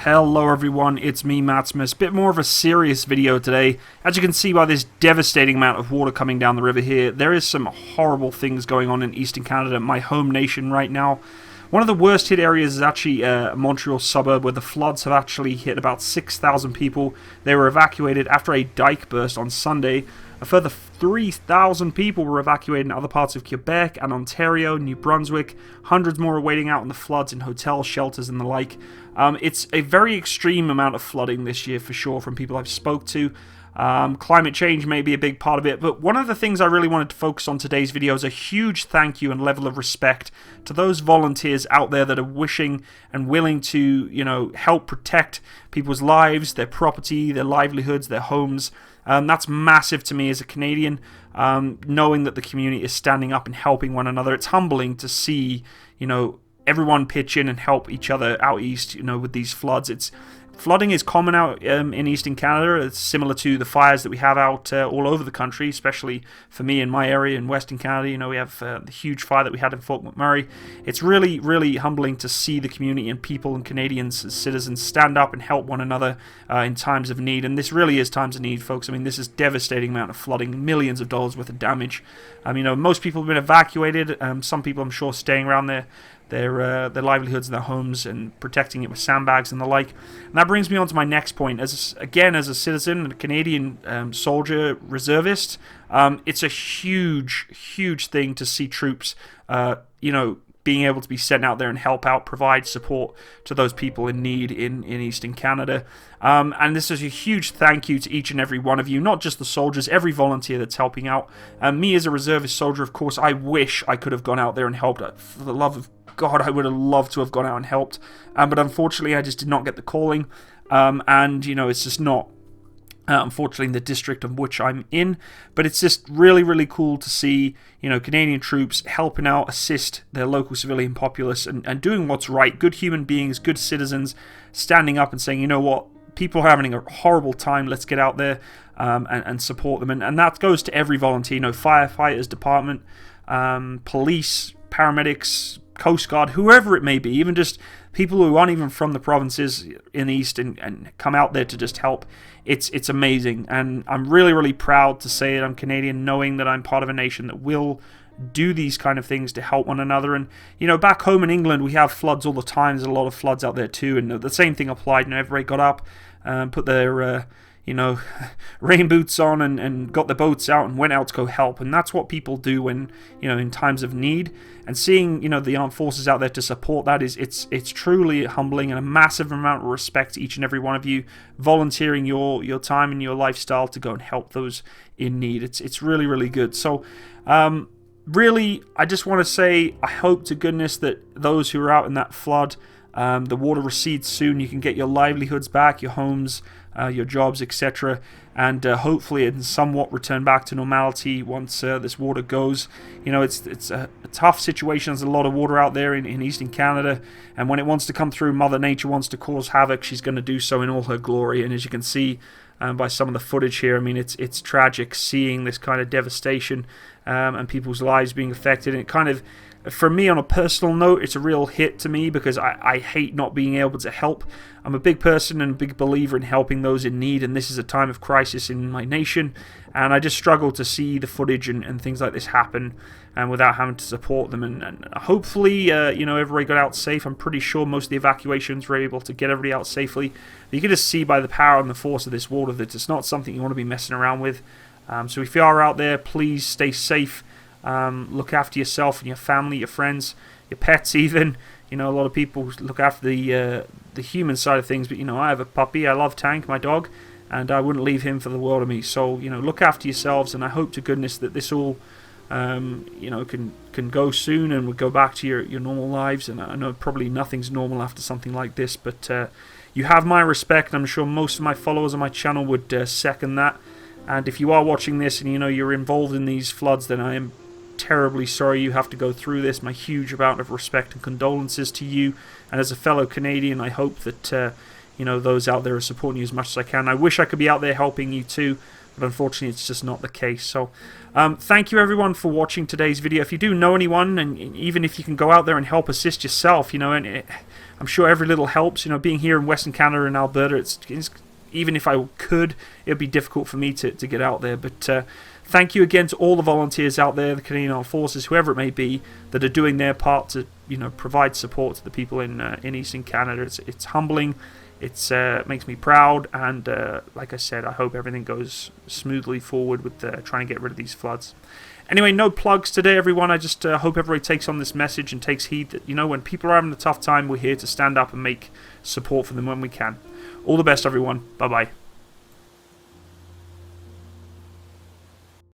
Hello everyone, it's me Matsimus. Bit more of a serious video today. As you can see by this devastating amount of water coming down the river here, there is some horrible things going on in Eastern Canada, my home nation right now. One of the worst hit areas is actually a Montreal suburb where the floods have actually hit about 6,000 people. They were evacuated after a dike burst on Sunday. A further 3,000 people were evacuated in other parts of Quebec and Ontario, New Brunswick. Hundreds more are waiting out in the floods in hotels, shelters and the like. It's a very extreme amount of flooding this year for sure from people I've spoke to. Climate change may be a big part of it, but one of the things I really wanted to focus on today's video is a huge thank you and level of respect to those volunteers out there that are wishing and willing to, help protect people's lives, their property, their livelihoods, their homes. That's massive to me as a Canadian, knowing that the community is standing up and helping one another. It's humbling to see, everyone pitch in and help each other out east, with these floods. Flooding is common out in Eastern Canada. It's similar to the fires that we have out all over the country, especially for me in my area in Western Canada. We have the huge fire that we had in Fort McMurray. It's really, really humbling to see the community and people and Canadians as citizens stand up and help one another in times of need. And this really is times of need, folks. I mean, this is devastating amount of flooding, millions of dollars worth of damage. Most people have been evacuated. Some people, I'm sure, staying around their livelihoods and their homes and protecting it with sandbags and the like. And that brings me on to my next point. As a citizen and a Canadian soldier reservist, it's a huge, huge thing to see troops, being able to be sent out there and help out, provide support to those people in need in Eastern Canada. And this is a huge thank you to each and every one of you, not just the soldiers, every volunteer that's helping out. Me as a reservist soldier, of course, I wish I could have gone out there and helped. For the love of God, I would have loved to have gone out and helped. But unfortunately, I just did not get the calling. It's just not, unfortunately, in the district of which I'm in. But it's just really, really cool to see, Canadian troops helping out, assist their local civilian populace and doing what's right. Good human beings, good citizens, standing up and saying, you know what, people are having a horrible time, let's get out there and support them. And that goes to every volunteer, firefighters, department, police, paramedics, Coast Guard, whoever it may be, even just people who aren't even from the provinces in the East and come out there to just help. It's amazing, and I'm really, really proud to say that I'm Canadian, knowing that I'm part of a nation that will do these kind of things to help one another. And back home in England, we have floods all the time. There's a lot of floods out there too, and the same thing applied. Everybody got up, put their rain boots on and got the boats out and went out to go help. And that's what people do when, in times of need. And seeing, the armed forces out there to support that it's truly humbling and a massive amount of respect to each and every one of you volunteering your time and your lifestyle to go and help those in need. It's really, really good. So, really, I just want to say, I hope to goodness that those who are out in that flood, the water recedes soon. You can get your livelihoods back, your homes, your jobs, etc. And hopefully it can somewhat return back to normality once this water goes. It's a tough situation. There's a lot of water out there in Eastern Canada. And when it wants to come through, Mother Nature wants to cause havoc. She's going to do so in all her glory. And as you can see by some of the footage here, it's tragic seeing this kind of devastation and people's lives being affected. And it kind of, for me, on a personal note, it's a real hit to me because I hate not being able to help. I'm a big person and a big believer in helping those in need, and this is a time of crisis in my nation, and I just struggle to see the footage and things like this happen and without having to support them. And hopefully, everybody got out safe. I'm pretty sure most of the evacuations were able to get everybody out safely. But you can just see by the power and the force of this water that it's not something you want to be messing around with. So if you are out there, please stay safe. Look after yourself and your family, your friends, your pets even. A lot of people look after the human side of things, but I have a puppy. I love Tank, my dog, and I wouldn't leave him for the world of me. So look after yourselves, and I hope to goodness that this all can go soon and we'll go back to your normal lives. And I know probably nothing's normal after something like this, but you have my respect. I'm sure most of my followers on my channel would second that. And if you are watching this and you're involved in these floods, then I am terribly sorry you have to go through this. My huge amount of respect and condolences to you, and as a fellow Canadian, I hope that those out there are supporting you as much as I can. I wish I could be out there helping you too, but unfortunately it's just not the case. So thank you everyone for watching today's video. If you do know anyone, and even if you can go out there and help assist yourself, you know, and I'm sure every little helps. You know, being here in Western Canada and Alberta, it's even if I could, it would be difficult for me to get out there. But thank you again to all the volunteers out there, the Canadian Armed Forces, whoever it may be, that are doing their part to, you know, provide support to the people in Eastern Canada. It's humbling. It makes me proud, and like I said, I hope everything goes smoothly forward with trying to get rid of these floods. Anyway, no plugs today, everyone. I just hope everybody takes on this message and takes heed that, you know, when people are having a tough time, we're here to stand up and make support for them when we can. All the best, everyone. Bye-bye.